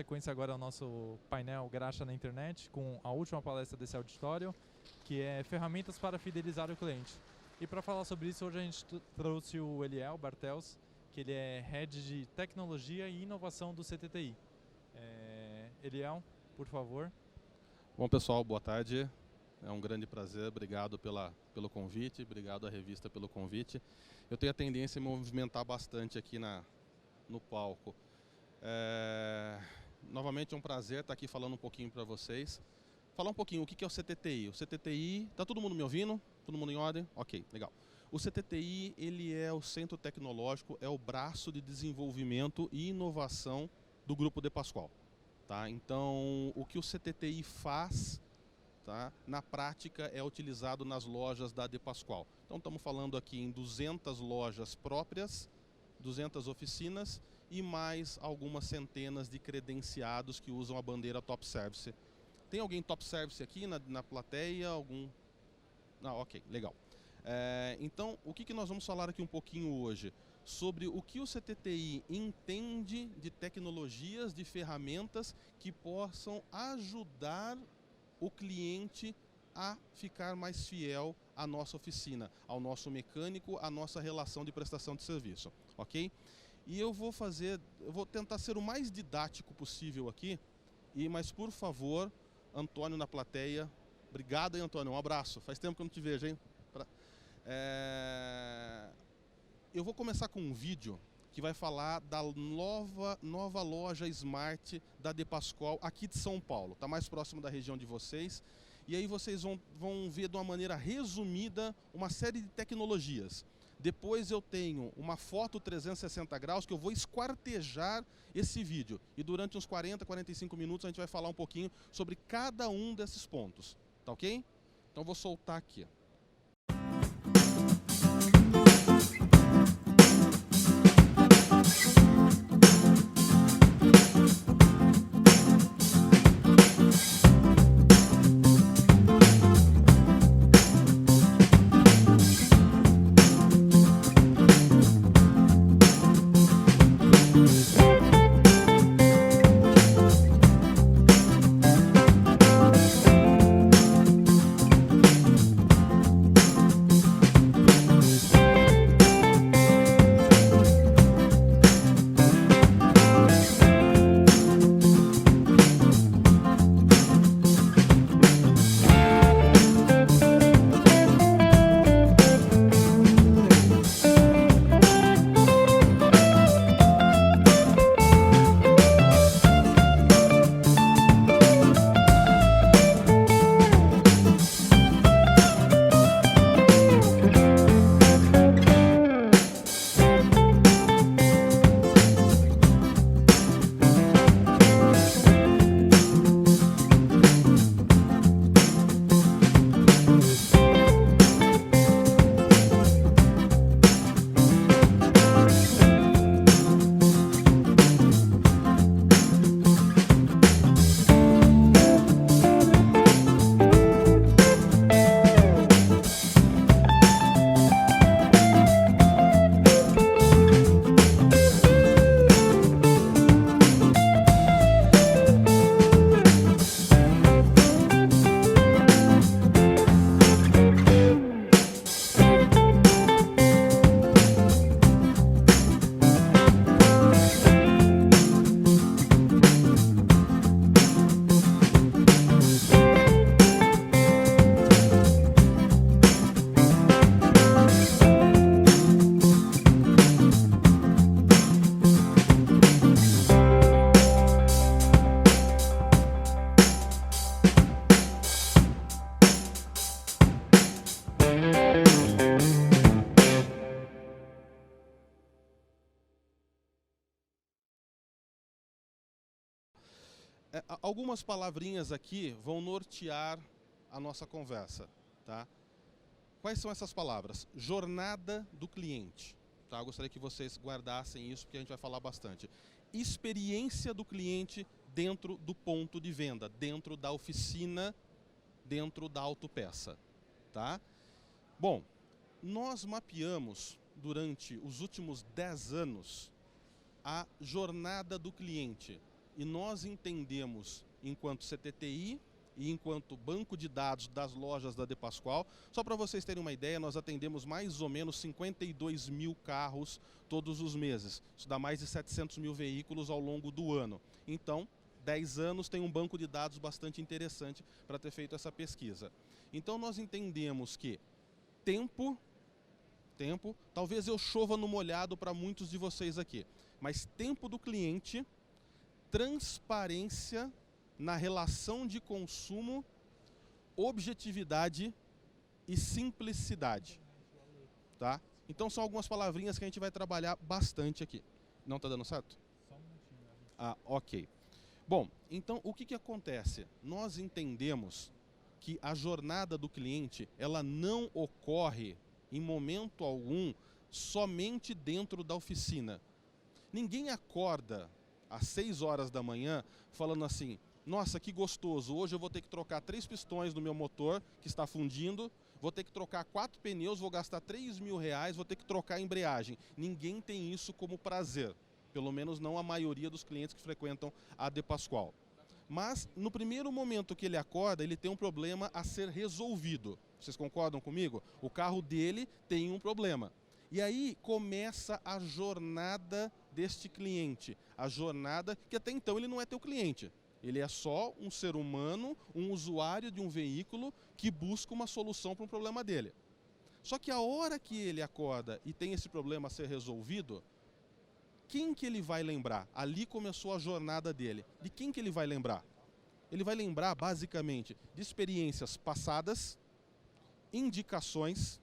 sequência agora ao nosso painel Graxa na Internet, com a última palestra desse auditório, que é ferramentas para fidelizar o cliente. E para falar sobre isso, hoje a gente trouxe o Eliel Bartels, que ele é Head de Tecnologia e Inovação do CTTI. Eliel, por favor. Bom, pessoal, boa tarde. É um grande prazer, obrigado pelo convite, obrigado à revista pelo convite. Eu tenho a tendência a me movimentar bastante aqui no palco. Novamente é um prazer estar aqui falando um pouquinho para vocês. Falar um pouquinho o que é o CTTI. O CTTI, tá todo mundo me ouvindo? Todo mundo em ordem? Ok, legal. O CTTI, ele é o Centro Tecnológico, é o braço de desenvolvimento e inovação do Grupo De Pascoal. Tá? Então, o que o CTTI faz, tá, na prática, é utilizado nas lojas da De Pascoal. Então, estamos falando aqui em 200 lojas próprias, 200 oficinas e mais algumas centenas de credenciados que usam a bandeira Top Service. Tem alguém Top Service aqui na plateia? Algum? Ah, ok, legal. Então, o que nós vamos falar aqui um pouquinho hoje? Sobre o que o CTTI entende de tecnologias, de ferramentas que possam ajudar o cliente a ficar mais fiel à nossa oficina, ao nosso mecânico, à nossa relação de prestação de serviço, ok? E eu vou tentar ser o mais didático possível aqui, mas por favor, Antônio na plateia, obrigado aí, Antônio, um abraço, faz tempo que eu não te vejo, hein? Eu vou começar com um vídeo que vai falar da nova loja Smart da De Pascoal aqui de São Paulo. Está mais próximo da região de vocês. E aí vocês vão ver de uma maneira resumida uma série de tecnologias. Depois eu tenho uma foto 360 graus que eu vou esquartejar esse vídeo. E durante uns 40, 45 minutos a gente vai falar um pouquinho sobre cada um desses pontos. Tá ok? Então eu vou soltar aqui. Algumas palavrinhas aqui vão nortear a nossa conversa, tá? Quais são essas palavras? Jornada do cliente, tá? Eu gostaria que vocês guardassem isso, porque a gente vai falar bastante. Experiência do cliente dentro do ponto de venda, dentro da oficina, dentro da autopeça, tá? Bom, nós mapeamos durante os últimos 10 anos a jornada do cliente. e nós entendemos, enquanto CTTI e enquanto banco de dados das lojas da De Pascoal, só para vocês terem uma ideia, nós atendemos mais ou menos 52 mil carros todos os meses. Isso dá mais de 700 mil veículos ao longo do ano. Então, 10 anos tem um banco de dados bastante interessante para ter feito essa pesquisa. Então, nós entendemos que tempo, talvez eu chova no molhado para muitos de vocês aqui, mas tempo do cliente, transparência na relação de consumo, objetividade e simplicidade. Tá? Então são algumas palavrinhas que a gente vai trabalhar bastante aqui. Não está dando certo? Só um minutinho. Ah, ok. Bom, então o que acontece? Nós entendemos que a jornada do cliente, ela não ocorre em momento algum somente dentro da oficina. Ninguém acorda às 6 horas da manhã falando assim: nossa, que gostoso, hoje eu vou ter que trocar 3 pistões no meu motor que está fundindo, vou ter que trocar 4 pneus, vou gastar R$3.000, vou ter que trocar a embreagem. Ninguém tem isso como prazer, pelo menos não a maioria dos clientes que frequentam a De Pascoal. Mas no primeiro momento que ele acorda, ele tem um problema a ser resolvido. Vocês concordam comigo? O carro dele tem um problema. E aí começa a jornada deste cliente, a jornada que até então ele não é teu cliente. Ele é só um ser humano, um usuário de um veículo que busca uma solução para um problema dele. Só que a hora que ele acorda e tem esse problema a ser resolvido, quem que ele vai lembrar? Ali começou a jornada dele. De quem que ele vai lembrar? Ele vai lembrar, basicamente, de experiências passadas, indicações,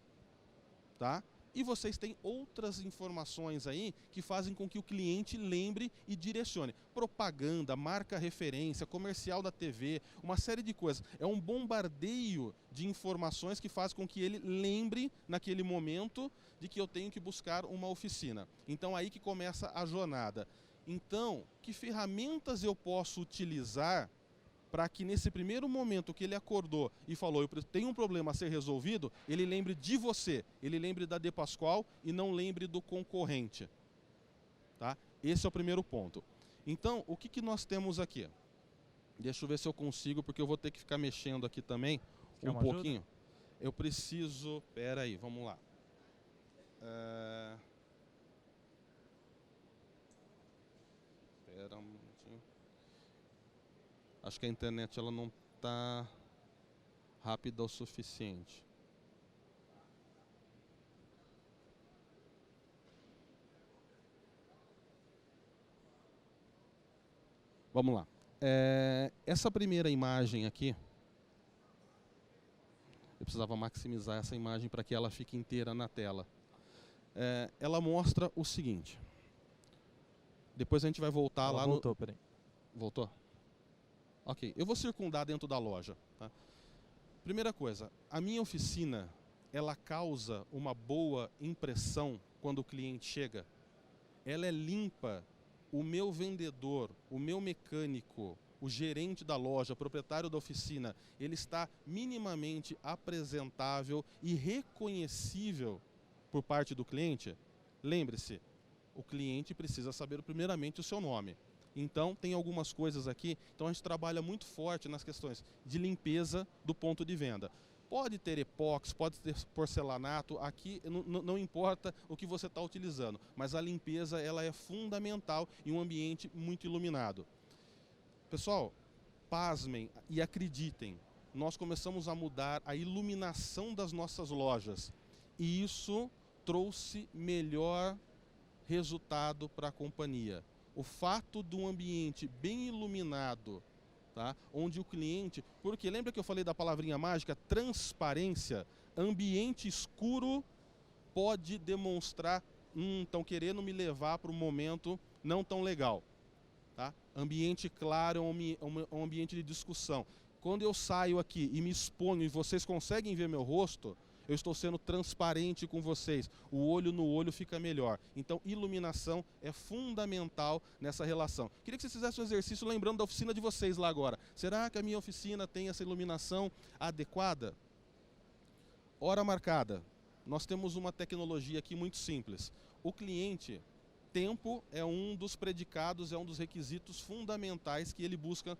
tá? E vocês têm outras informações aí que fazem com que o cliente lembre e direcione. Propaganda, marca referência, comercial da TV, uma série de coisas. É um bombardeio de informações que faz com que ele lembre, naquele momento, de que eu tenho que buscar uma oficina. Então, aí que começa a jornada. Então, que ferramentas eu posso utilizar para que nesse primeiro momento que ele acordou e falou, eu tenho um problema a ser resolvido, ele lembre de você, ele lembre da De Pascoal e não lembre do concorrente. Tá? Esse é o primeiro ponto. Então, o que nós temos aqui? Deixa eu ver se eu consigo, porque eu vou ter que ficar mexendo aqui também um pouquinho. Ajuda? Eu preciso... Pera aí, vamos lá. Pera um minutinho. Acho que a internet ela não está rápida o suficiente. Vamos lá. Essa primeira imagem aqui, eu precisava maximizar essa imagem para que ela fique inteira na tela. Ela mostra o seguinte. Depois a gente vai voltar lá no... Voltou, peraí. Voltou? Ok, eu vou circundar dentro da loja. Tá? Primeira coisa, a minha oficina, ela causa uma boa impressão quando o cliente chega. Ela é limpa. O meu vendedor, o meu mecânico, o gerente da loja, o proprietário da oficina, ele está minimamente apresentável e reconhecível por parte do cliente? Lembre-se, o cliente precisa saber primeiramente o seu nome. Então, tem algumas coisas aqui, então a gente trabalha muito forte nas questões de limpeza do ponto de venda. Pode ter epóxi, pode ter porcelanato, aqui não importa o que você está utilizando, mas a limpeza ela é fundamental em um ambiente muito iluminado. Pessoal, pasmem e acreditem, nós começamos a mudar a iluminação das nossas lojas e isso trouxe melhor resultado para a companhia. O fato de um ambiente bem iluminado, tá? Onde o cliente... Porque lembra que eu falei da palavrinha mágica? Transparência. Ambiente escuro pode demonstrar... estão querendo me levar para um momento não tão legal. Tá? Ambiente claro é um ambiente de discussão. Quando eu saio aqui e me exponho e vocês conseguem ver meu rosto... Eu estou sendo transparente com vocês. O olho no olho fica melhor. Então, iluminação é fundamental nessa relação. Queria que vocês fizessem um exercício lembrando da oficina de vocês lá agora. Será que a minha oficina tem essa iluminação adequada? Hora marcada. Nós temos uma tecnologia aqui muito simples. O cliente, tempo é um dos predicados, é um dos requisitos fundamentais que ele busca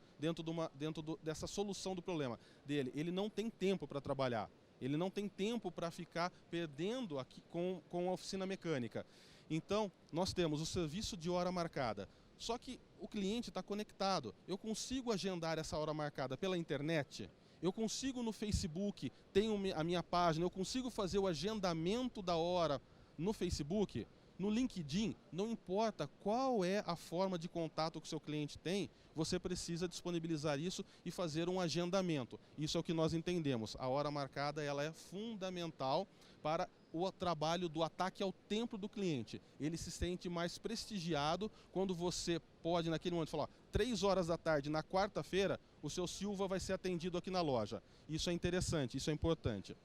dessa solução do problema dele. Ele não tem tempo para trabalhar, ele não tem tempo para ficar perdendo aqui com a oficina mecânica. Então, nós temos o serviço de hora marcada. Só que o cliente está conectado. Eu consigo agendar essa hora marcada pela internet? Eu consigo no Facebook, tenho a minha página, eu consigo fazer o agendamento da hora no Facebook? No LinkedIn, não importa qual é a forma de contato que o seu cliente tem, você precisa disponibilizar isso e fazer um agendamento. Isso é o que nós entendemos. A hora marcada ela é fundamental para o trabalho do ataque ao tempo do cliente. Ele se sente mais prestigiado quando você pode, naquele momento, falar 3 horas da tarde, na quarta-feira, o seu Silva vai ser atendido aqui na loja. Isso é interessante, isso é importante.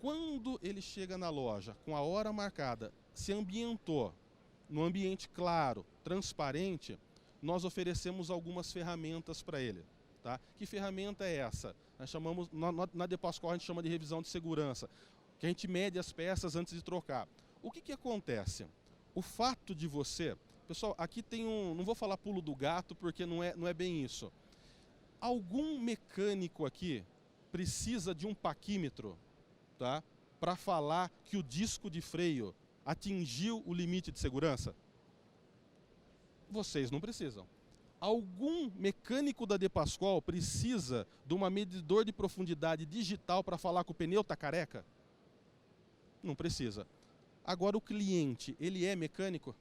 Quando ele chega na loja com a hora marcada, se ambientou no ambiente claro, transparente, nós oferecemos algumas ferramentas para ele. Tá? Que ferramenta é essa? Nós chamamos, na De Pascoal a gente chama de revisão de segurança, que a gente mede as peças antes de trocar. O que acontece? O fato de você... Pessoal, aqui tem não vou falar pulo do gato porque não é bem isso. Algum mecânico aqui precisa de um paquímetro, tá? Para falar que o disco de freio atingiu o limite de segurança? Vocês não precisam. Algum mecânico da De Pascoal precisa de uma medidor de profundidade digital para falar que o pneu está careca? Não precisa. Agora o cliente, ele é mecânico?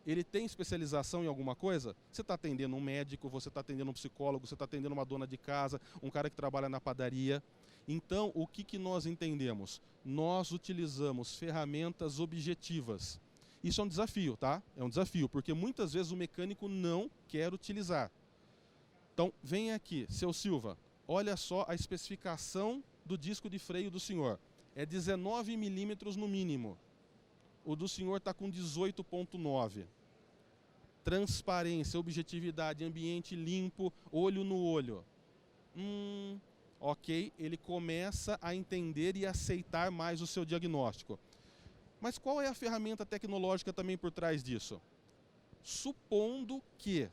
Ele tem especialização em alguma coisa? Você está atendendo um médico, você está atendendo um psicólogo, você está atendendo uma dona de casa, um cara que trabalha na padaria. Então, o que nós entendemos? Nós utilizamos ferramentas objetivas. Isso é um desafio, tá? É um desafio, porque muitas vezes o mecânico não quer utilizar. Então, vem aqui, seu Silva, olha só a especificação do disco de freio do senhor. É 19 milímetros no mínimo. O do senhor está com 18,9. Transparência, objetividade, ambiente limpo, olho no olho. Ok, ele começa a entender e aceitar mais o seu diagnóstico. Mas qual é a ferramenta tecnológica também por trás disso? Supondo que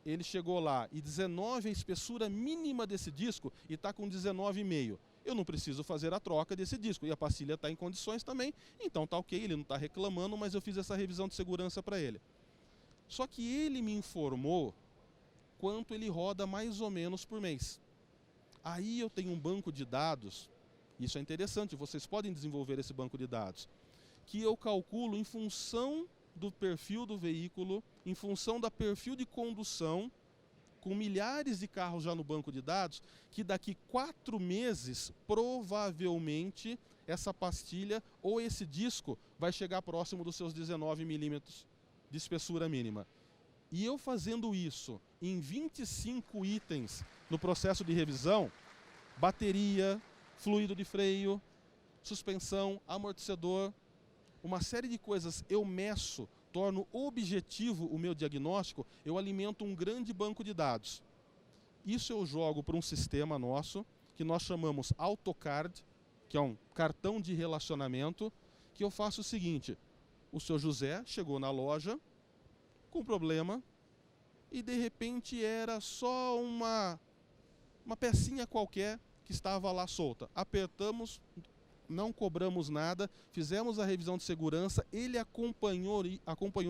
ele chegou lá e 19 é a espessura mínima desse disco e está com 19,5. Eu não preciso fazer a troca desse disco. E a pastilha está em condições também, então está ok, ele não está reclamando, mas eu fiz essa revisão de segurança para ele. Só que ele me informou quanto ele roda mais ou menos por mês. Aí eu tenho um banco de dados, isso é interessante, vocês podem desenvolver esse banco de dados, que eu calculo em função do perfil do veículo, em função do perfil de condução, com milhares de carros já no banco de dados, que daqui 4 meses, provavelmente, essa pastilha ou esse disco vai chegar próximo dos seus 19 milímetros de espessura mínima. E eu fazendo isso em 25 itens no processo de revisão, bateria, fluido de freio, suspensão, amortecedor, uma série de coisas eu meço, torno objetivo o meu diagnóstico, eu alimento um grande banco de dados. Isso eu jogo para um sistema nosso, que nós chamamos AutoCard, que é um cartão de relacionamento, que eu faço o seguinte: o seu José chegou na loja com problema e de repente era só uma pecinha qualquer que estava lá solta. Apertamos, não cobramos nada, fizemos a revisão de segurança, ele acompanhou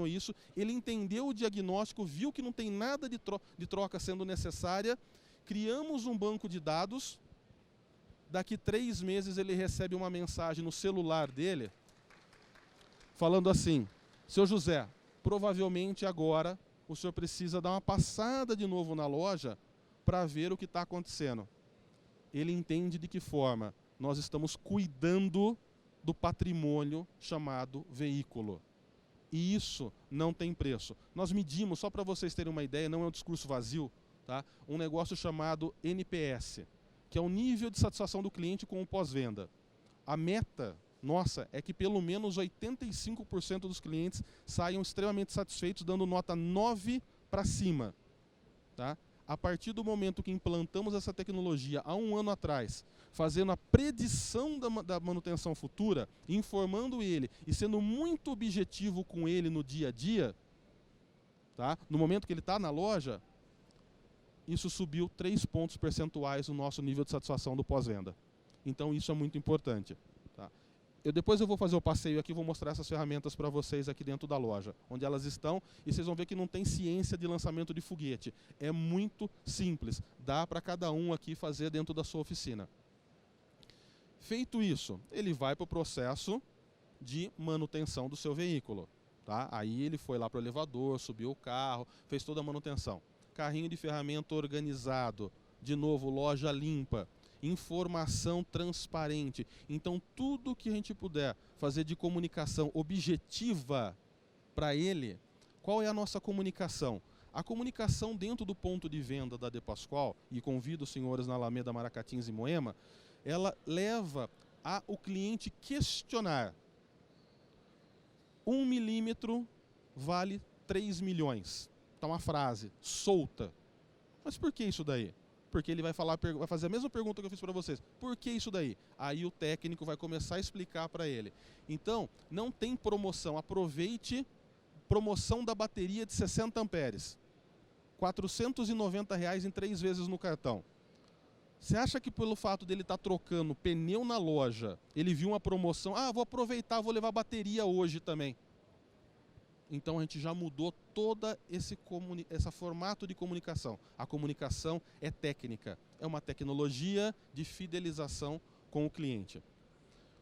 isso, ele entendeu o diagnóstico, viu que não tem nada de troca sendo necessária, criamos um banco de dados, daqui 3 meses ele recebe uma mensagem no celular dele, falando assim: seu José, provavelmente agora o senhor precisa dar uma passada de novo na loja para ver o que está acontecendo. Ele entende de que forma nós estamos cuidando do patrimônio chamado veículo. E isso não tem preço. Nós medimos, só para vocês terem uma ideia, não é um discurso vazio, tá? Um negócio chamado NPS, que é o nível de satisfação do cliente com o pós-venda. A meta nossa é que pelo menos 85% dos clientes saiam extremamente satisfeitos, dando nota 9 para cima. Tá? A partir do momento que implantamos essa tecnologia há um ano atrás, fazendo a predição da manutenção futura, informando ele e sendo muito objetivo com ele no dia a dia, tá? No momento que ele está na loja, isso subiu 3 pontos percentuais no nosso nível de satisfação do pós-venda. Então isso é muito importante. Tá? Depois eu vou fazer o passeio aqui, vou mostrar essas ferramentas para vocês aqui dentro da loja, onde elas estão, e vocês vão ver que não tem ciência de lançamento de foguete. É muito simples, dá para cada um aqui fazer dentro da sua oficina. Feito isso, ele vai para o processo de manutenção do seu veículo. Tá? Aí ele foi lá para o elevador, subiu o carro, fez toda a manutenção. Carrinho de ferramenta organizado, de novo, loja limpa, informação transparente. Então, tudo que a gente puder fazer de comunicação objetiva para ele, qual é a nossa comunicação? A comunicação dentro do ponto de venda da De Pascoal, e convido os senhores na Alameda, Maracatins e Moema, ela leva o cliente questionar. 1 milímetro vale 3 milhões. Está uma frase solta. Mas por que isso daí? Porque ele vai fazer a mesma pergunta que eu fiz para vocês. Por que isso daí? Aí o técnico vai começar a explicar para ele. Então, não tem promoção. Aproveite promoção da bateria de 60 amperes. R$ 490 em 3 vezes no cartão. Você acha que pelo fato dele estar trocando pneu na loja, ele viu uma promoção, vou aproveitar, vou levar bateria hoje também. Então a gente já mudou todo esse formato de comunicação. A comunicação é técnica, é uma tecnologia de fidelização com o cliente.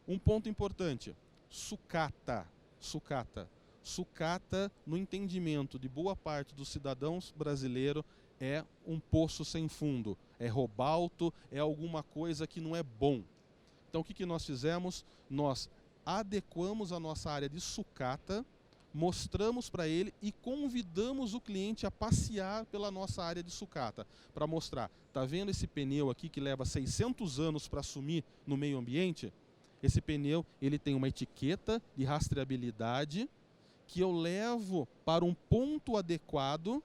Um ponto importante, sucata. Sucata, no entendimento de boa parte dos cidadãos brasileiros, é um poço sem fundo, é roubalto, é alguma coisa que não é bom. Então o que nós fizemos? Nós adequamos a nossa área de sucata, mostramos para ele e convidamos o cliente a passear pela nossa área de sucata, para mostrar, tá vendo esse pneu aqui que leva 600 anos para sumir no meio ambiente? Esse pneu, ele tem uma etiqueta de rastreabilidade que eu levo para um ponto adequado.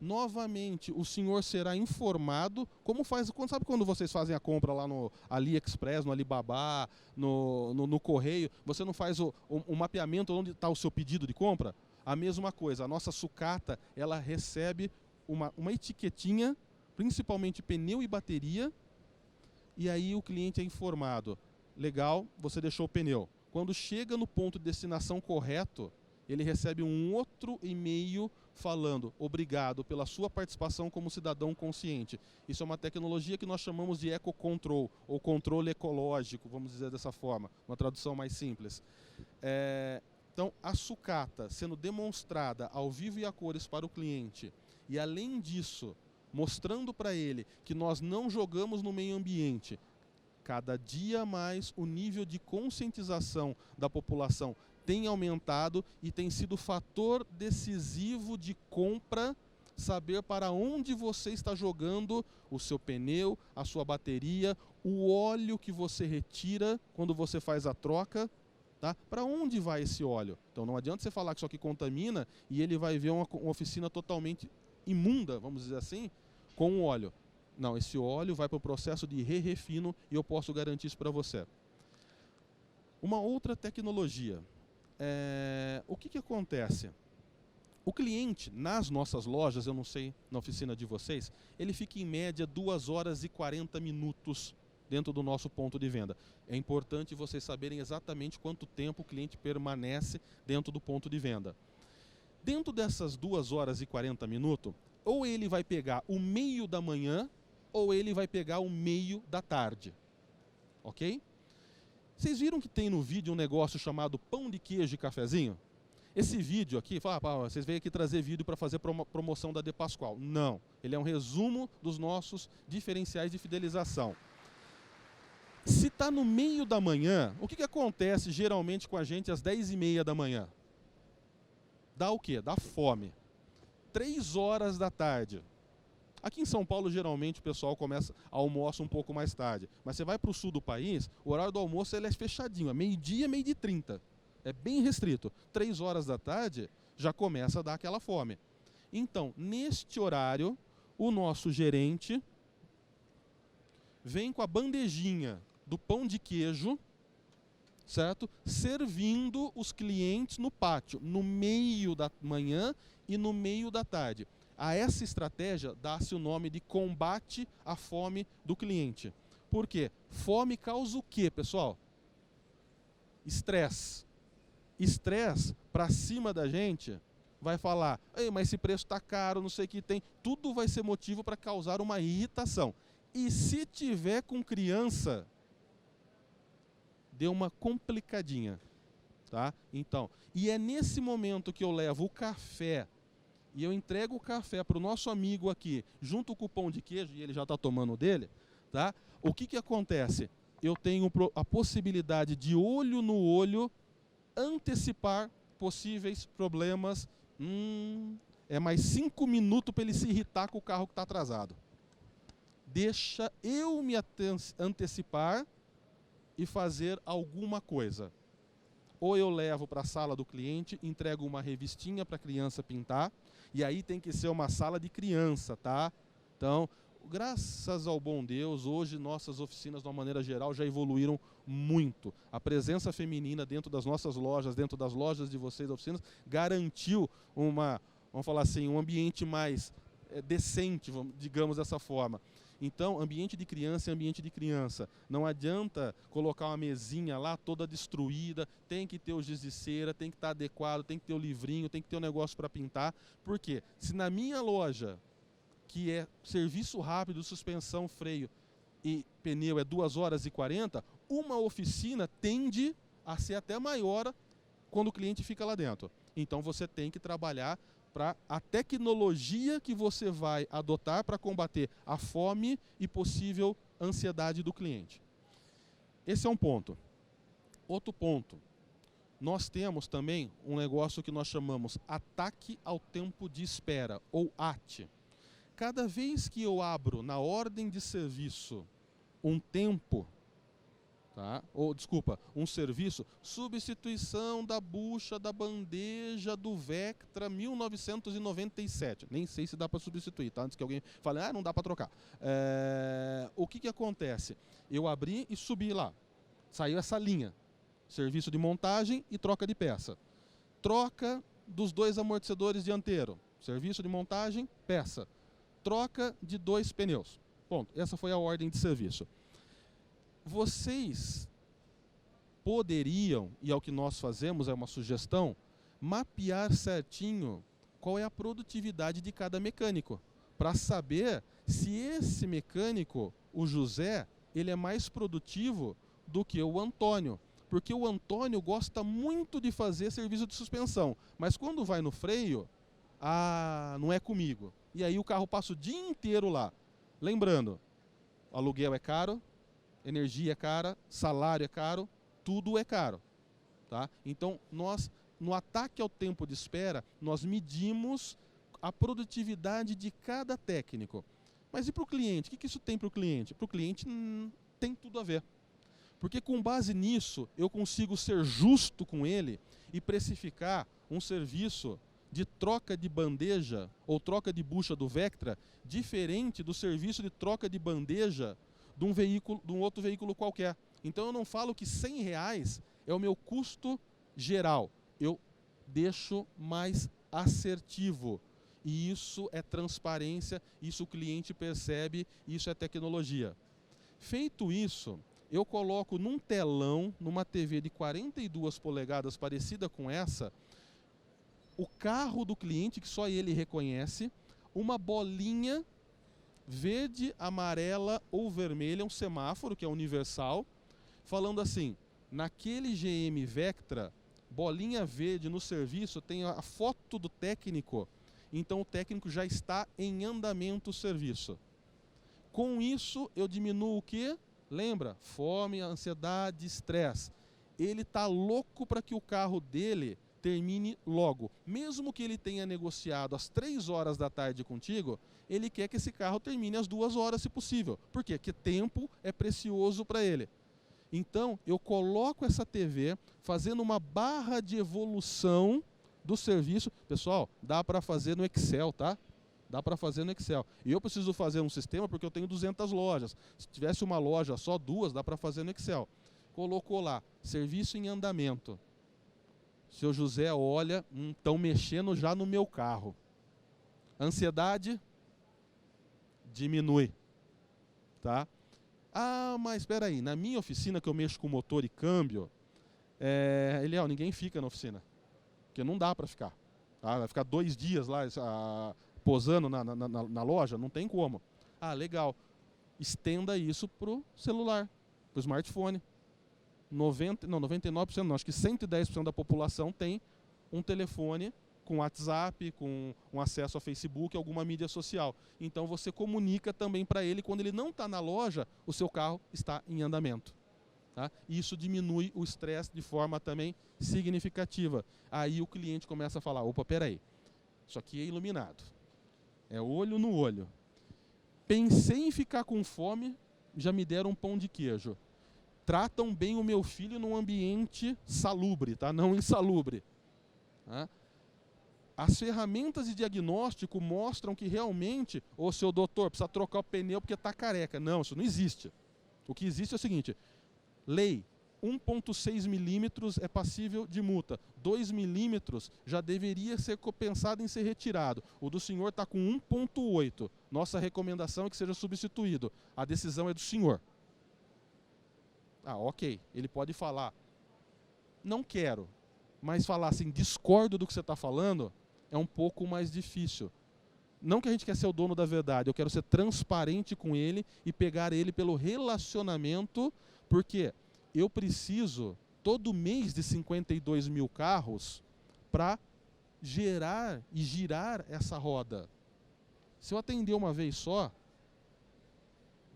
Novamente, o senhor será informado, sabe quando vocês fazem a compra lá no AliExpress, no Alibaba, no Correio, você não faz o mapeamento onde está o seu pedido de compra? A mesma coisa, a nossa sucata, ela recebe uma etiquetinha, principalmente pneu e bateria, e aí o cliente é informado. Legal, você deixou o pneu. Quando chega no ponto de destinação correto, ele recebe um outro e-mail falando obrigado pela sua participação como cidadão consciente. Isso é uma tecnologia que nós chamamos de ecocontrol, ou controle ecológico, vamos dizer dessa forma, uma tradução mais simples. Então, a sucata sendo demonstrada ao vivo e a cores para o cliente, e além disso, mostrando para ele que nós não jogamos no meio ambiente, cada dia mais o nível de conscientização da população tem aumentado e tem sido fator decisivo de compra, saber para onde você está jogando o seu pneu, a sua bateria, o óleo que você retira quando você faz a troca, tá? Para onde vai esse óleo? Então não adianta você falar que isso aqui contamina e ele vai ver uma oficina totalmente imunda, vamos dizer assim, com o óleo. Não, esse óleo vai para o processo de re-refino e eu posso garantir isso para você. Uma outra tecnologia. O que acontece? O cliente, nas nossas lojas, eu não sei na oficina de vocês, ele fica em média 2 horas e 40 minutos dentro do nosso ponto de venda. É importante vocês saberem exatamente quanto tempo o cliente permanece dentro do ponto de venda. Dentro dessas 2 horas e 40 minutos, ou ele vai pegar o meio da manhã, ou ele vai pegar o meio da tarde. Ok? Vocês viram que tem no vídeo um negócio chamado pão de queijo e cafezinho? Esse vídeo aqui, vocês veio aqui trazer vídeo para fazer promoção da De Pascoal. Não, ele é um resumo dos nossos diferenciais de fidelização. Se está no meio da manhã, o que acontece geralmente com a gente às 10h30 da manhã? Dá o quê? Dá fome. 3 horas da tarde. Aqui em São Paulo, geralmente, o pessoal começa a almoçar um pouco mais tarde. Mas você vai para o sul do país, o horário do almoço ele é fechadinho, é meio-dia, 12h30. É bem restrito. 3 horas da tarde já começa a dar aquela fome. Então, neste horário, o nosso gerente vem com a bandejinha do pão de queijo, certo? Servindo os clientes no pátio, no meio da manhã e no meio da tarde. A essa estratégia dá-se o nome de combate à fome do cliente. Por quê? Fome causa o quê, pessoal? Estresse. Estresse para cima da gente vai falar, ei, mas esse preço está caro, não sei o que tem. Tudo vai ser motivo para causar uma irritação. E se tiver com criança, deu uma complicadinha, tá? Então, e é nesse momento que eu levo o café e eu entrego o café para o nosso amigo aqui, junto com o pão de queijo, e ele já está tomando o dele, tá? O que acontece? Eu tenho a possibilidade de olho no olho antecipar possíveis problemas. É mais 5 minutos para ele se irritar com o carro que está atrasado. Deixa eu me antecipar e fazer alguma coisa. Ou eu levo para a sala do cliente, entrego uma revistinha para a criança pintar, e aí tem que ser uma sala de criança, tá? Então, graças ao bom Deus, hoje nossas oficinas, de uma maneira geral, já evoluíram muito. A presença feminina dentro das nossas lojas, dentro das lojas de vocês, oficinas, garantiu vamos falar assim, um ambiente mais decente, digamos dessa forma. Então, ambiente de criança é ambiente de criança. Não adianta colocar uma mesinha lá toda destruída, tem que ter o giz de cera, tem que estar adequado, tem que ter o livrinho, tem que ter o negócio para pintar. Por quê? Se na minha loja, que é serviço rápido, suspensão, freio e pneu, é 2 horas e 40, uma oficina tende a ser até maior quando o cliente fica lá dentro. Então, você tem que trabalhar para a tecnologia que você vai adotar para combater a fome e possível ansiedade do cliente. Esse é um ponto. Outro ponto. Nós temos também um negócio que nós chamamos ataque ao tempo de espera, ou AT. Cada vez que eu abro na ordem de serviço um tempo, tá? Um serviço, substituição da bucha da bandeja do Vectra 1997. Nem sei se dá para substituir, tá? Antes que alguém fale, não dá para trocar. O que acontece? Eu abri e subi lá. Saiu essa linha. Serviço de montagem e troca de peça. Troca dos 2 amortecedores dianteiros. Serviço de montagem, peça. Troca de 2 pneus. Ponto. Essa foi a ordem de serviço. Vocês poderiam, e é o que nós fazemos, é uma sugestão, mapear certinho qual é a produtividade de cada mecânico, para saber se esse mecânico, o José, ele é mais produtivo do que o Antônio. Porque o Antônio gosta muito de fazer serviço de suspensão, mas quando vai no freio, não é comigo. E aí o carro passa o dia inteiro lá. Lembrando, aluguel é caro, energia é cara, salário é caro, tudo é caro. Tá? Então, nós, no ataque ao tempo de espera, nós medimos a produtividade de cada técnico. Mas e para o cliente? O que isso tem para o cliente? Para o cliente tem tudo a ver. Porque com base nisso, eu consigo ser justo com ele e precificar um serviço de troca de bandeja ou troca de bucha do Vectra diferente do serviço de troca de bandeja de um outro veículo qualquer. Então eu não falo que R$100 é o meu custo geral. Eu deixo mais assertivo. E isso é transparência, isso o cliente percebe, isso é tecnologia. Feito isso, eu coloco num telão, numa TV de 42 polegadas parecida com essa, o carro do cliente, que só ele reconhece, uma bolinha verde, amarela ou vermelha, um semáforo que é universal, falando assim, naquele GM Vectra, bolinha verde no serviço, tem a foto do técnico, então o técnico já está em andamento o serviço. Com isso, eu diminuo o quê? Lembra? Fome, ansiedade, estresse. Ele está louco para que o carro dele termine logo. Mesmo que ele tenha negociado às 3 horas da tarde contigo, ele quer que esse carro termine às 2 horas, se possível. Por quê? Porque tempo é precioso para ele. Então, eu coloco essa TV fazendo uma barra de evolução do serviço. Pessoal, dá para fazer no Excel, tá? Dá para fazer no Excel. E eu preciso fazer um sistema porque eu tenho 200 lojas. Se tivesse uma loja só, 2, dá para fazer no Excel. Colocou lá, serviço em andamento. Seu José olha, estão mexendo já no meu carro. Ansiedade diminui. Tá? Ah, mas espera aí, na minha oficina que eu mexo com motor e câmbio, Eliel, ninguém fica na oficina. Porque não dá para ficar. Tá? Vai ficar 2 dias lá posando na loja, não tem como. Ah, legal. Estenda isso para o celular, para o smartphone. 99% não, acho que 110% da população tem um telefone com WhatsApp, com um acesso a Facebook, alguma mídia social. Então você comunica também para ele, quando ele não está na loja, o seu carro está em andamento. Tá? E isso diminui o estresse de forma também significativa. Aí o cliente começa a falar, opa, peraí, isso aqui é iluminado. É olho no olho. Pensei em ficar com fome, já me deram um pão de queijo. Tratam bem o meu filho num ambiente salubre, tá? Não insalubre. Tá? As ferramentas de diagnóstico mostram que realmente, ô seu doutor, precisa trocar o pneu porque está careca. Não, isso não existe. O que existe é o seguinte, lei, 1,6 milímetros é passível de multa. 2 milímetros já deveria ser compensado em ser retirado. O do senhor está com 1,8. Nossa recomendação é que seja substituído. A decisão é do senhor. Ah, ok. Ele pode falar, não quero, mas falar assim, discordo do que você está falando, é um pouco mais difícil. Não que a gente quer ser o dono da verdade, eu quero ser transparente com ele e pegar ele pelo relacionamento, porque eu preciso, todo mês, de 52 mil carros para gerar e girar essa roda. Se eu atender uma vez só,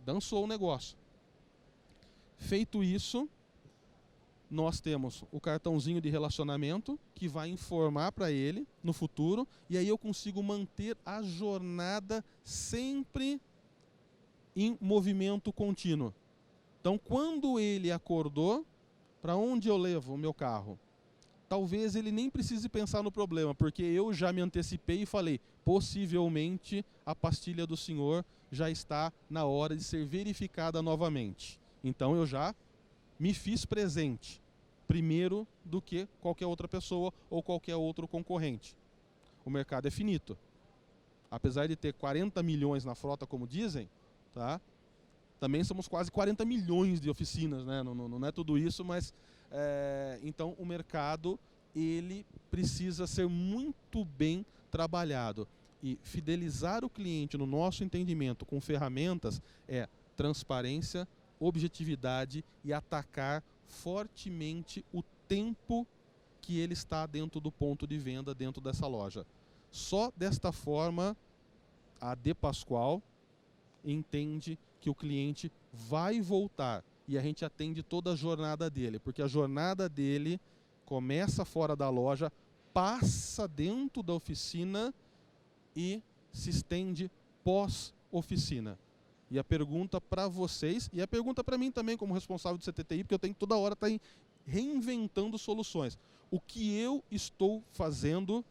dançou o negócio. Feito isso, nós temos o cartãozinho de relacionamento que vai informar para ele no futuro, e aí eu consigo manter a jornada sempre em movimento contínuo. Então, quando ele acordou, para onde eu levo o meu carro? Talvez ele nem precise pensar no problema, porque eu já me antecipei e falei, possivelmente a pastilha do senhor já está na hora de ser verificada novamente. Então eu já me fiz presente, primeiro do que qualquer outra pessoa ou qualquer outro concorrente. O mercado é finito. Apesar de ter 40 milhões na frota, como dizem, tá? Também somos quase 40 milhões de oficinas, né? Não é tudo isso, mas então o mercado ele precisa ser muito bem trabalhado. E fidelizar o cliente, no nosso entendimento, com ferramentas, é transparência, objetividade e atacar fortemente o tempo que ele está dentro do ponto de venda, dentro dessa loja. Só desta forma, a De Pascoal entende que o cliente vai voltar e a gente atende toda a jornada dele, porque a jornada dele começa fora da loja, passa dentro da oficina e se estende pós-oficina. E a pergunta para vocês, e a pergunta para mim também como responsável do CTTI, porque eu tenho que toda hora estar reinventando soluções. O que eu estou fazendo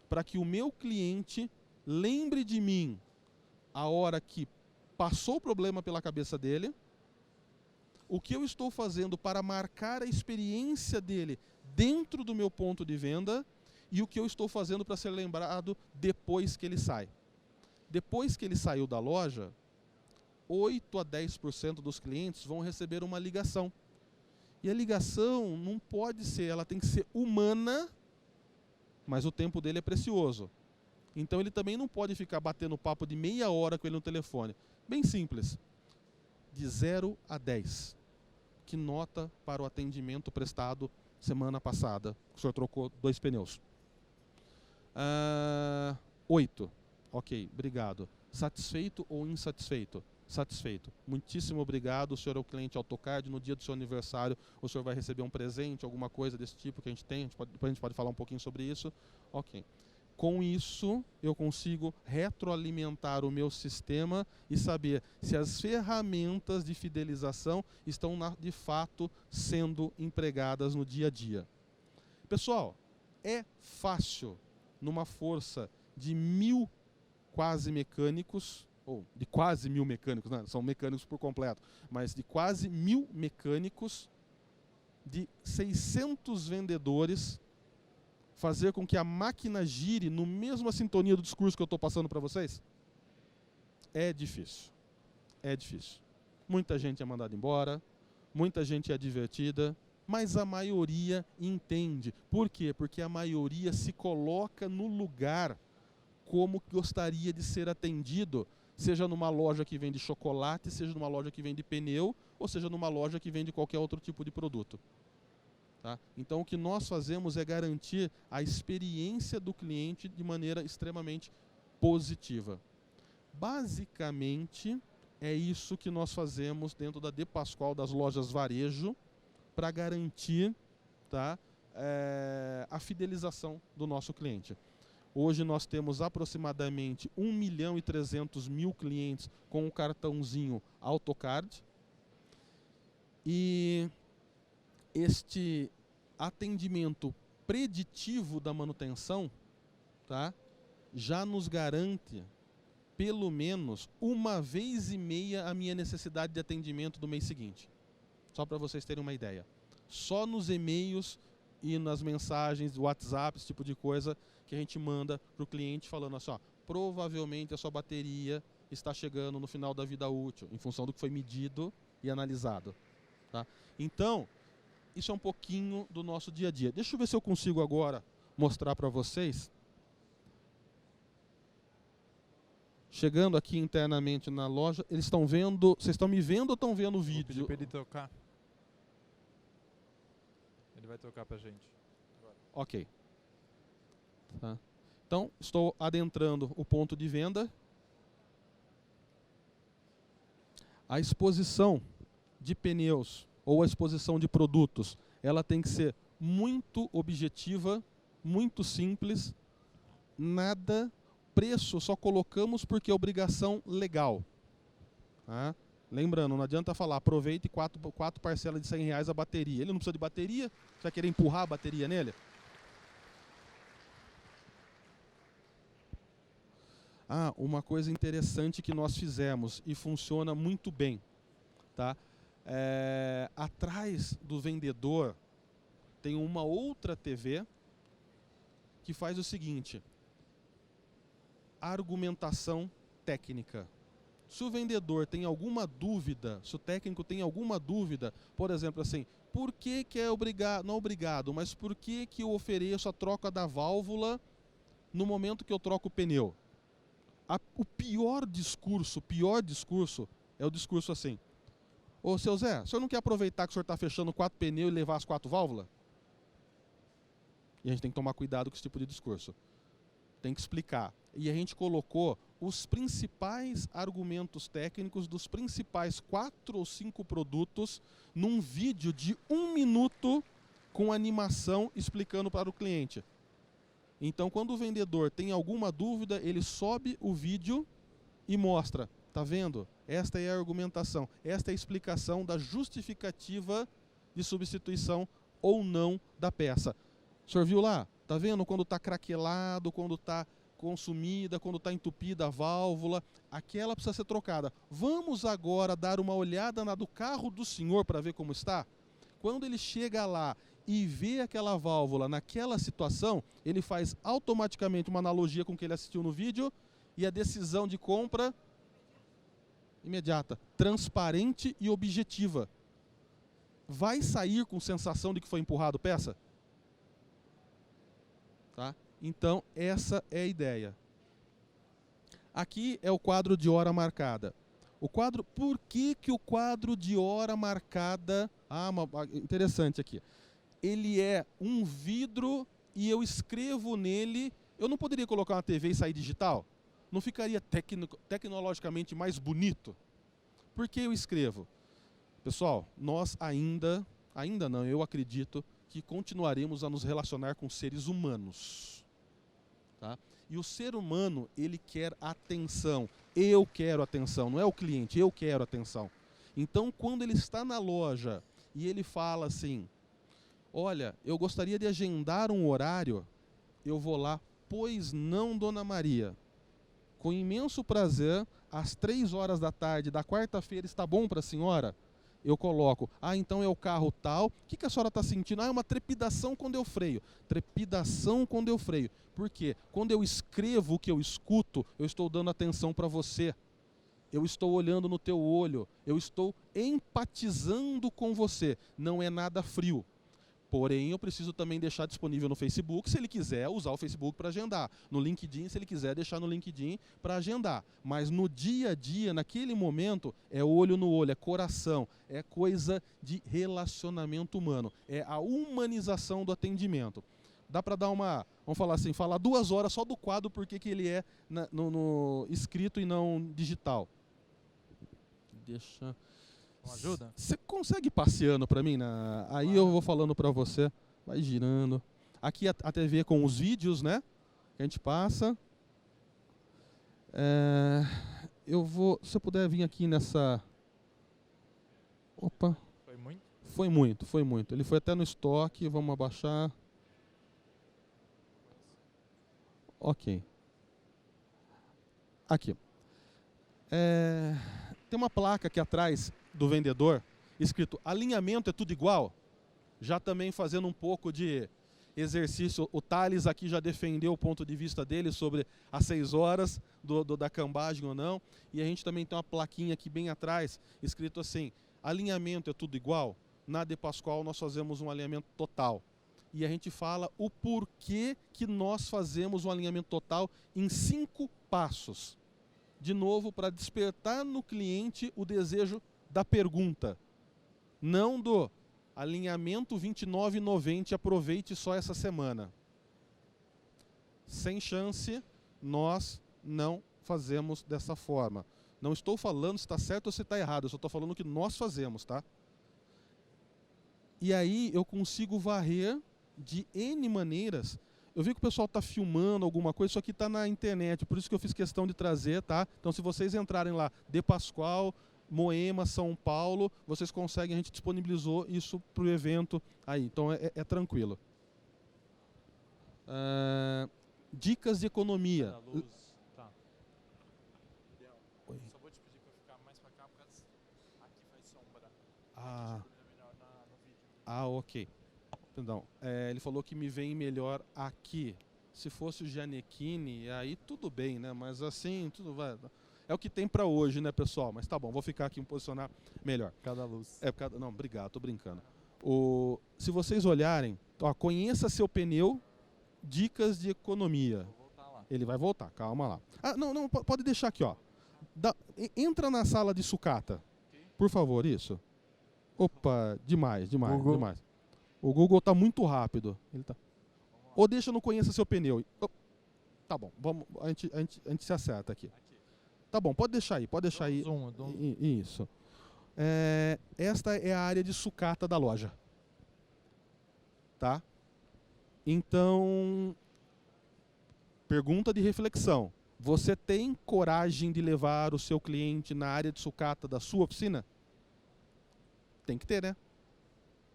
para que o meu cliente lembre de mim a hora que passou o problema pela cabeça dele? O que eu estou fazendo para marcar a experiência dele dentro do meu ponto de venda? E o que eu estou fazendo para ser lembrado depois que ele sai? Depois que ele saiu da loja, 8 a 10% dos clientes vão receber uma ligação. E a ligação não pode ser, ela tem que ser humana, mas o tempo dele é precioso. Então ele também não pode ficar batendo papo de meia hora com ele no telefone. Bem simples. De 0 a 10. Que nota para o atendimento prestado semana passada? O senhor trocou 2 pneus. 8. Ok, obrigado. Satisfeito ou insatisfeito? Satisfeito. Muitíssimo obrigado. O senhor é o cliente AutoCard. No dia do seu aniversário, o senhor vai receber um presente, alguma coisa desse tipo que a gente tem. Depois a gente pode falar um pouquinho sobre isso. Ok. Com isso, eu consigo retroalimentar o meu sistema e saber se as ferramentas de fidelização estão, de fato, sendo empregadas no dia a dia. Pessoal, é fácil, numa força de 1000 quase mecânicos, ou de quase 1000 mecânicos, né? São mecânicos por completo, mas de quase 1000 mecânicos, de 600 vendedores, fazer com que a máquina gire no mesma sintonia do discurso que eu estou passando para vocês? É difícil. É difícil. Muita gente é mandada embora, muita gente é advertida, mas a maioria entende. Por quê? Porque a maioria se coloca no lugar como gostaria de ser atendido, seja numa loja que vende chocolate, seja numa loja que vende pneu, ou seja numa loja que vende qualquer outro tipo de produto. Tá? Então o que nós fazemos é garantir a experiência do cliente de maneira extremamente positiva. Basicamente, é isso que nós fazemos dentro da De Pascoal, das lojas varejo, para garantir, tá, a fidelização do nosso cliente. Hoje nós temos aproximadamente 1.300.000 clientes com o cartãozinho AutoCard. E este atendimento preditivo da manutenção, tá, já nos garante pelo menos 1,5 vezes a minha necessidade de atendimento do mês seguinte. Só para vocês terem uma ideia. Só nos e-mails e nas mensagens do WhatsApp, esse tipo de coisa, que a gente manda para o cliente falando assim, ó, provavelmente a sua bateria está chegando no final da vida útil, em função do que foi medido e analisado. Tá? Então, isso é um pouquinho do nosso dia a dia. Deixa eu ver se eu consigo agora mostrar para vocês. Chegando aqui internamente na loja, eles estão vendo... Vocês estão me vendo ou estão vendo o vídeo? Vou pedir para ele tocar. Ele vai tocar para a gente. Ok. Tá. Então, estou adentrando o ponto de venda. A exposição de pneus ou a exposição de produtos, ela tem que ser muito objetiva, muito simples, nada, preço só colocamos porque é obrigação legal. Tá? Lembrando, não adianta falar, aproveite quatro parcelas de R$100 a bateria. Ele não precisa de bateria, você vai querer empurrar a bateria nele? Ah, uma coisa interessante que nós fizemos e funciona muito bem, tá? Atrás do vendedor tem uma outra TV que faz o seguinte: argumentação técnica. Se o vendedor tem alguma dúvida, se o técnico tem alguma dúvida, por exemplo assim, por que é obrigado, não obrigado, mas por que eu ofereço a troca da válvula no momento que eu troco o pneu? O pior discurso é o discurso assim: ô, seu Zé, o senhor não quer aproveitar que o senhor está fechando 4 pneus e levar as 4 válvulas? E a gente tem que tomar cuidado com esse tipo de discurso. Tem que explicar. E a gente colocou os principais argumentos técnicos dos principais 4 ou 5 produtos num vídeo de 1 minuto com animação explicando para o cliente. Então, quando o vendedor tem alguma dúvida, ele sobe o vídeo e mostra. Tá vendo? Esta é a argumentação, esta é a explicação da justificativa de substituição ou não da peça. O senhor viu lá? Tá vendo quando está craquelado, quando está consumida, quando está entupida a válvula? Aquela precisa ser trocada. Vamos agora dar uma olhada na do carro do senhor para ver como está? Quando ele chega lá e vê aquela válvula naquela situação, ele faz automaticamente uma analogia com o que ele assistiu no vídeo e a decisão de compra imediata, transparente e objetiva. Vai sair com sensação de que foi empurrado peça? Tá? Então, essa é a ideia. Aqui é o quadro de hora marcada. O quadro, por que o quadro de hora marcada... interessante aqui. Ele é um vidro e eu escrevo nele... Eu não poderia colocar uma TV e sair digital? Não ficaria tecnologicamente mais bonito? Por que eu escrevo? Pessoal, nós ainda não, eu acredito que continuaremos a nos relacionar com seres humanos. Tá? E o ser humano, ele quer atenção. Eu quero atenção, não é o cliente, eu quero atenção. Então, quando ele está na loja e ele fala assim, olha, eu gostaria de agendar um horário, eu vou lá, pois não, dona Maria. Com imenso prazer, às 3 horas da tarde da quarta-feira, está bom para a senhora? Eu coloco, então é o carro tal. O que a senhora está sentindo? É uma trepidação quando eu freio. Trepidação quando eu freio. Por quê? Quando eu escrevo o que eu escuto, eu estou dando atenção para você. Eu estou olhando no teu olho. Eu estou empatizando com você. Não é nada frio. Porém, eu preciso também deixar disponível no Facebook, se ele quiser usar o Facebook para agendar. No LinkedIn, se ele quiser deixar no LinkedIn para agendar. Mas no dia a dia, naquele momento, é olho no olho, é coração, é coisa de relacionamento humano. É a humanização do atendimento. Dá para dar uma, vamos falar assim, falar 2 horas só do quadro, porque que ele é no escrito e não digital. Deixa... Uma ajuda? Você consegue ir passeando para mim? Aí eu vou falando para você. Vai girando. Aqui a TV com os vídeos, né? Que a gente passa. Eu vou... Se eu puder vir aqui nessa... Opa. Foi muito? Foi muito, foi muito. Ele foi até no estoque. Vamos abaixar. Ok. Aqui. Tem uma placa aqui atrás do vendedor, escrito alinhamento é tudo igual. Já também fazendo um pouco de exercício, o Thales aqui já defendeu o ponto de vista dele sobre as 6 horas da cambagem ou não. E a gente também tem uma plaquinha aqui bem atrás, escrito assim, alinhamento é tudo igual. Na De Pascoal nós fazemos um alinhamento total. E a gente fala o porquê que nós fazemos um alinhamento total em 5 passos. De novo, para despertar no cliente o desejo da pergunta. Não do alinhamento 29,90, aproveite só essa semana. Sem chance, nós não fazemos dessa forma. Não estou falando se está certo ou se está errado, eu só estou falando o que nós fazemos, tá? E aí eu consigo varrer de N maneiras. Eu vi que o pessoal está filmando alguma coisa, isso aqui está na internet, por isso que eu fiz questão de trazer, tá? Então se vocês entrarem lá, De Pascoal, Moema, São Paulo, vocês conseguem, a gente disponibilizou isso para o evento aí, então é tranquilo. Dicas de economia. Luz. Tá. Oi. Só vou te pedir para ficar mais para cá, porque aqui faz sombra. Ok. Perdão. Ele falou que me vem melhor aqui. Se fosse o Gianecchini, aí tudo bem, né? Mas assim, tudo vai... É o que tem para hoje, né, pessoal? Mas tá bom, vou ficar aqui me posicionar melhor. Cada luz. Não, obrigado, tô brincando. Se vocês olharem, conheça seu pneu, dicas de economia. Vou voltar lá. Ele vai voltar, calma lá. Não, pode deixar aqui, ó. Entra na sala de sucata, por favor, isso. Opa, demais. O Google tá muito rápido. Ele tá... Ou deixa no conheça seu pneu. Tá bom, vamos, a gente se acerta aqui. Tá bom, pode deixar aí. Isso. Esta é a área de sucata da loja. Tá? Então, pergunta de reflexão. Você tem coragem de levar o seu cliente na área de sucata da sua oficina? Tem que ter, né?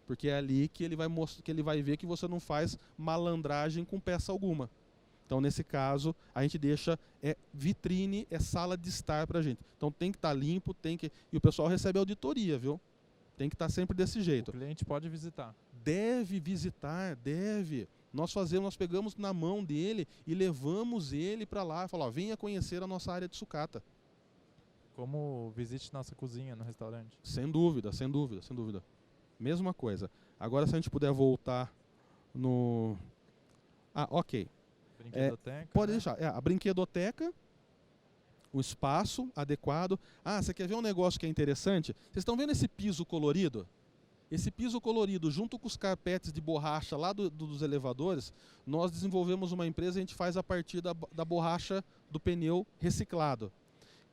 Porque é ali que ele vai ver que você não faz malandragem com peça alguma. Então, nesse caso, a gente deixa vitrine, sala de estar pra gente. Então, tem que estar limpo, e o pessoal recebe auditoria, viu? Tem que estar sempre desse jeito. O cliente pode visitar. Deve visitar, deve. Nós pegamos na mão dele e levamos ele para lá e falamos, venha conhecer a nossa área de sucata. Como visite nossa cozinha no restaurante. Sem dúvida. Mesma coisa. Agora, se a gente puder voltar no... ok. Brinquedoteca. Pode deixar. A brinquedoteca, o espaço adequado. Você quer ver um negócio que é interessante? Vocês estão vendo esse piso colorido? Esse piso colorido, junto com os carpetes de borracha lá dos elevadores, nós desenvolvemos uma empresa e a gente faz a partir da borracha do pneu reciclado.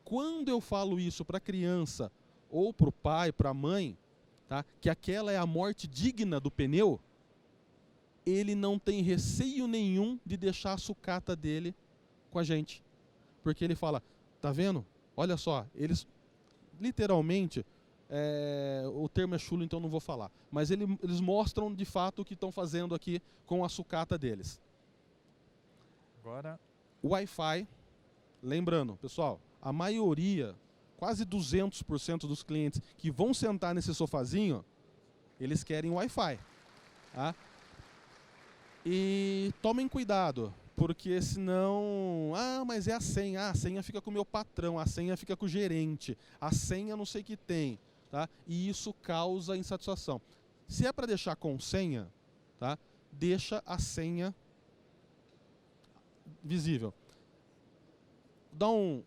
Quando eu falo isso para a criança, ou para o pai, para a mãe, tá, que aquela é a morte digna do pneu, ele não tem receio nenhum de deixar a sucata dele com a gente. Porque ele fala, tá vendo? Olha só, eles literalmente, o termo é chulo, então não vou falar, mas eles mostram de fato o que estão fazendo aqui com a sucata deles. Agora... Wi-Fi, lembrando, pessoal, a maioria, quase 200% dos clientes que vão sentar nesse sofazinho, eles querem Wi-Fi. Tá? E tomem cuidado, porque senão... Ah, mas é a senha. Ah, a senha fica com o meu patrão, a senha fica com o gerente, a senha não sei o que tem. Tá? E isso causa insatisfação. Se é para deixar com senha, tá? Deixa a senha visível. Dá um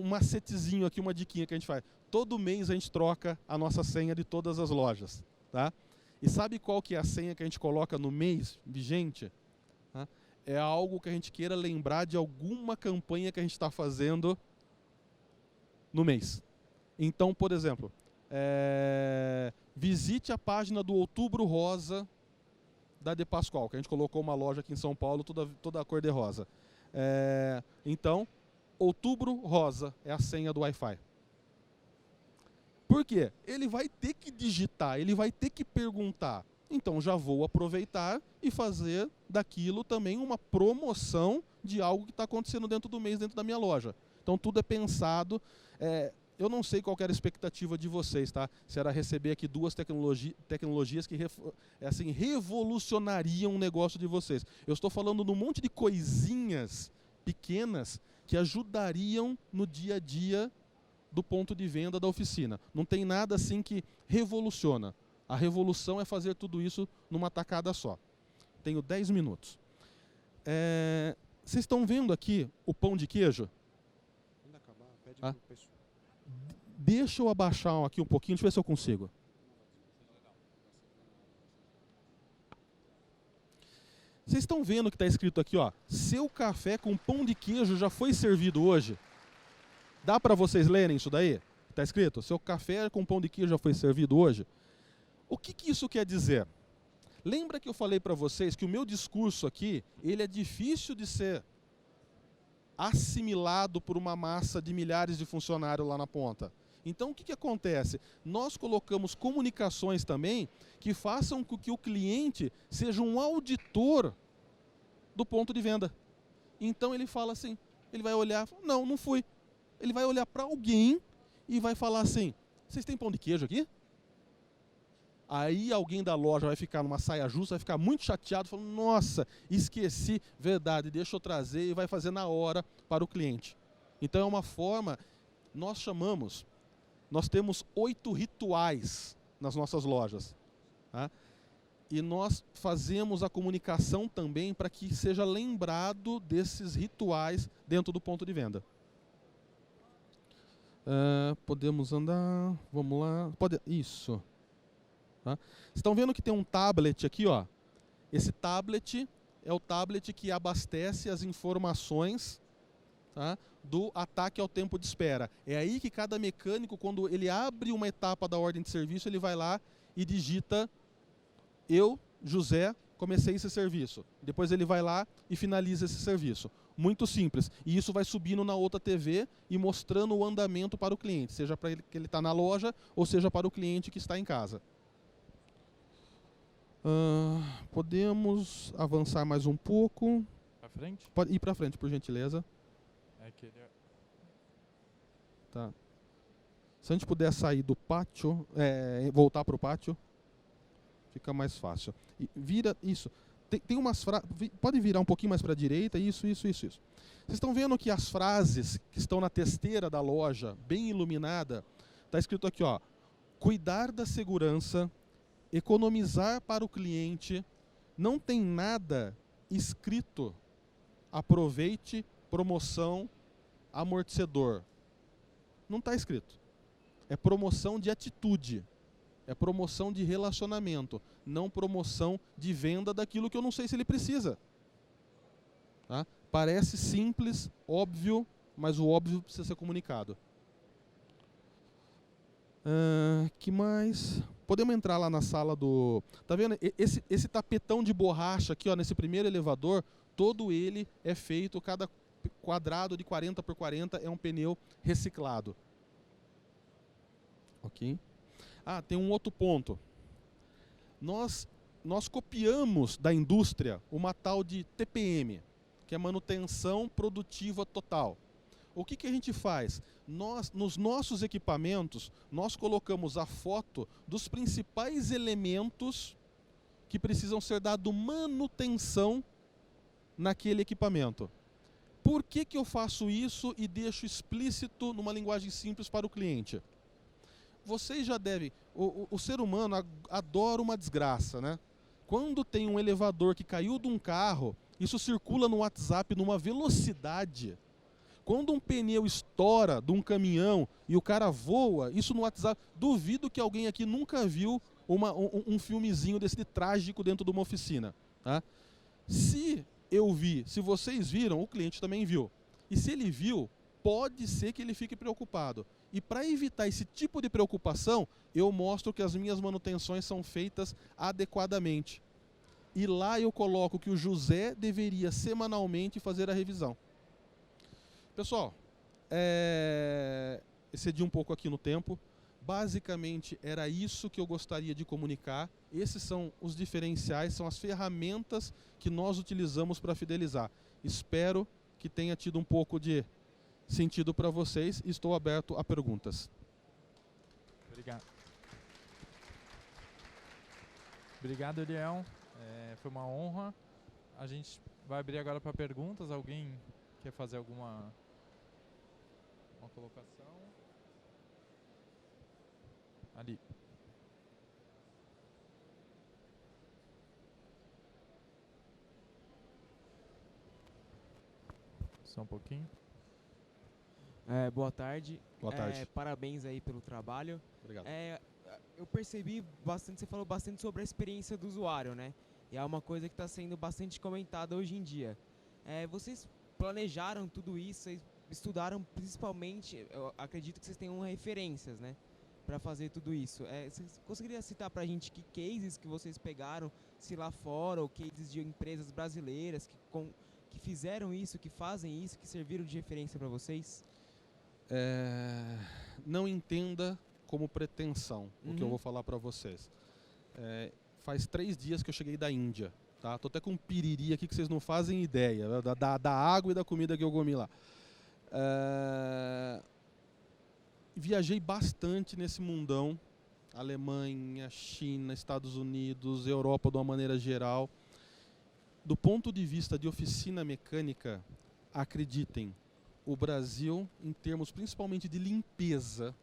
macetezinho aqui, uma diquinha que a gente faz. Todo mês a gente troca a nossa senha de todas as lojas. Tá? E sabe qual que é a senha que a gente coloca no mês vigente? Tá? É algo que a gente queira lembrar de alguma campanha que a gente está fazendo no mês. Então, por exemplo, visite a página do Outubro Rosa da De Pascoal, que a gente colocou uma loja aqui em São Paulo, toda a cor de rosa. Então, Outubro Rosa é a senha do Wi-Fi. Por quê? Ele vai ter que digitar, ele vai ter que perguntar. Então já vou aproveitar e fazer daquilo também uma promoção de algo que está acontecendo dentro do mês, dentro da minha loja. Então tudo é pensado. Eu não sei qual era a expectativa de vocês, tá? Se era receber aqui duas tecnologias que assim, revolucionariam o negócio de vocês. Eu estou falando de um monte de coisinhas pequenas que ajudariam no dia a dia do ponto de venda da oficina. Não tem nada assim que revoluciona. A revolução é fazer tudo isso numa tacada só. Tenho 10 minutos. Vocês estão vendo aqui o pão de queijo? Quando acabar, pede pro pessoal. Deixa eu abaixar aqui um pouquinho, deixa eu ver se eu consigo. Vocês estão vendo que está escrito aqui, ó, seu café com pão de queijo já foi servido hoje? Dá para vocês lerem isso daí? Está escrito, seu café com pão de queijo já foi servido hoje? O que isso quer dizer? Lembra que eu falei para vocês que o meu discurso aqui, ele é difícil de ser assimilado por uma massa de milhares de funcionários lá na ponta. Então o que acontece? Nós colocamos comunicações também que façam com que o cliente seja um auditor do ponto de venda. Então ele fala assim, ele vai olhar, não fui. Ele vai olhar para alguém e vai falar assim, vocês têm pão de queijo aqui? Aí alguém da loja vai ficar numa saia justa, vai ficar muito chateado, falando, nossa, esqueci, verdade, deixa eu trazer, e vai fazer na hora para o cliente. Então é uma forma, nós temos 8 rituais nas nossas lojas. Tá? E nós fazemos a comunicação também para que seja lembrado desses rituais dentro do ponto de venda. Podemos andar, vamos lá, isso. Tá? Vocês estão vendo que tem um tablet aqui, ó. Esse tablet é o tablet que abastece as informações, tá, do ataque ao tempo de espera. É aí que cada mecânico, quando ele abre uma etapa da ordem de serviço, ele vai lá e digita, eu, José, comecei esse serviço. Depois ele vai lá e finaliza esse serviço. Muito simples. E isso vai subindo na outra TV e mostrando o andamento para o cliente, seja para ele que ele está na loja ou seja para o cliente que está em casa. Podemos avançar mais um pouco. Para frente? Pode ir para frente, por gentileza. Tá. Se a gente puder sair do pátio, voltar para o pátio, fica mais fácil. E vira isso. Tem umas frases. Pode virar um pouquinho mais para a direita. Isso. Vocês estão vendo que as frases que estão na testeira da loja, bem iluminada, está escrito aqui, ó. Cuidar da segurança, economizar para o cliente, não tem nada escrito aproveite, promoção, amortecedor. Não está escrito. É promoção de atitude. É promoção de relacionamento. Não promoção de venda daquilo que eu não sei se ele precisa. Tá? Parece simples, óbvio, mas o óbvio precisa ser comunicado. Que mais? Podemos entrar lá na sala do... Tá vendo? Esse tapetão de borracha aqui, ó, nesse primeiro elevador, todo ele é feito, cada quadrado de 40 por 40 é um pneu reciclado. Ok? Tem um outro ponto. Nós copiamos da indústria uma tal de TPM, que é manutenção produtiva total. O que a gente faz? Nós, nos nossos equipamentos, nós colocamos a foto dos principais elementos que precisam ser dado manutenção naquele equipamento. Por que eu faço isso e deixo explícito numa linguagem simples para o cliente? Vocês já devem... O ser humano adora uma desgraça, né? Quando tem um elevador que caiu de um carro, isso circula no WhatsApp numa velocidade. Quando um pneu estoura de um caminhão e o cara voa, isso no WhatsApp... Duvido que alguém aqui nunca viu um filmezinho desse de trágico dentro de uma oficina. Tá? Se eu vi, se vocês viram, o cliente também viu. E se ele viu, pode ser que ele fique preocupado. E para evitar esse tipo de preocupação, eu mostro que as minhas manutenções são feitas adequadamente. E lá eu coloco que o José deveria semanalmente fazer a revisão. Pessoal, excedi um pouco aqui no tempo. Basicamente era isso que eu gostaria de comunicar. Esses são os diferenciais, são as ferramentas que nós utilizamos para fidelizar. Espero que tenha tido um pouco de sentido para vocês. Estou aberto a perguntas. Obrigado. Obrigado, Eliel. Foi uma honra. A gente vai abrir agora para perguntas. Alguém quer fazer alguma colocação? Ali. Só um pouquinho. Boa tarde. Boa tarde. Parabéns aí pelo trabalho. Obrigado. Eu percebi bastante, você falou bastante sobre a experiência do usuário, né? E é uma coisa que está sendo bastante comentada hoje em dia. Vocês planejaram tudo isso, vocês estudaram principalmente, eu acredito que vocês tenham referências, né? Para fazer tudo isso. Você conseguiria citar para a gente que cases que vocês pegaram, se lá fora, ou cases de empresas brasileiras que fizeram isso, que fazem isso, que serviram de referência para vocês? Não entenda como pretensão o que eu vou falar para vocês. Faz 3 dias que eu cheguei da Índia. Tá? Tô até com um piriri aqui que vocês não fazem ideia da água e da comida que eu comi lá. Viajei bastante nesse mundão, Alemanha, China, Estados Unidos, Europa de uma maneira geral. Do ponto de vista de oficina mecânica, acreditem, o Brasil, em termos principalmente de limpeza,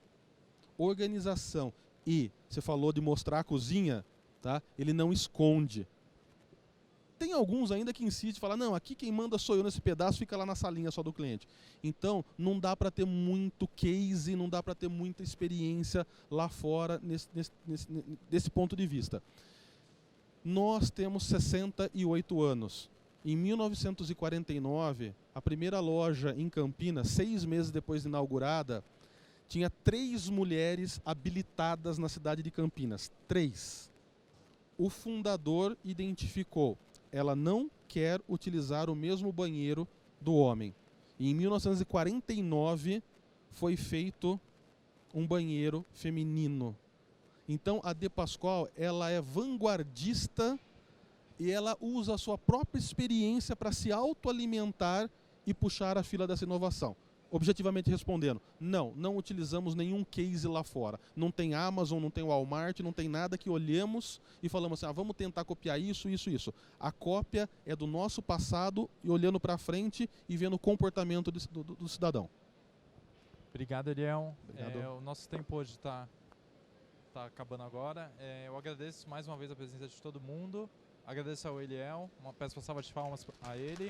organização e, você falou de mostrar a cozinha, tá? Ele não esconde. Tem alguns ainda que insistem, falam, não, aqui quem manda sou eu nesse pedaço, fica lá na salinha só do cliente. Então, não dá para ter muito case, não dá para ter muita experiência lá fora desse ponto de vista. Nós temos 68 anos. Em 1949, a primeira loja em Campinas, 6 meses depois de inaugurada, tinha 3 mulheres habilitadas na cidade de Campinas. 3. O fundador identificou, ela não quer utilizar o mesmo banheiro do homem. E em 1949 foi feito um banheiro feminino. Então a De Pascoal, ela é vanguardista e ela usa a sua própria experiência para se autoalimentar e puxar a fila dessa inovação. Objetivamente respondendo, não utilizamos nenhum case lá fora. Não tem Amazon, não tem Walmart, não tem nada que olhemos e falamos assim, vamos tentar copiar isso. A cópia é do nosso passado e olhando para frente e vendo o comportamento do cidadão. Obrigado, Eliel. Obrigado. O nosso tempo hoje está acabando agora. Eu agradeço mais uma vez a presença de todo mundo. Agradeço ao Eliel. Peço uma salva de palmas a ele.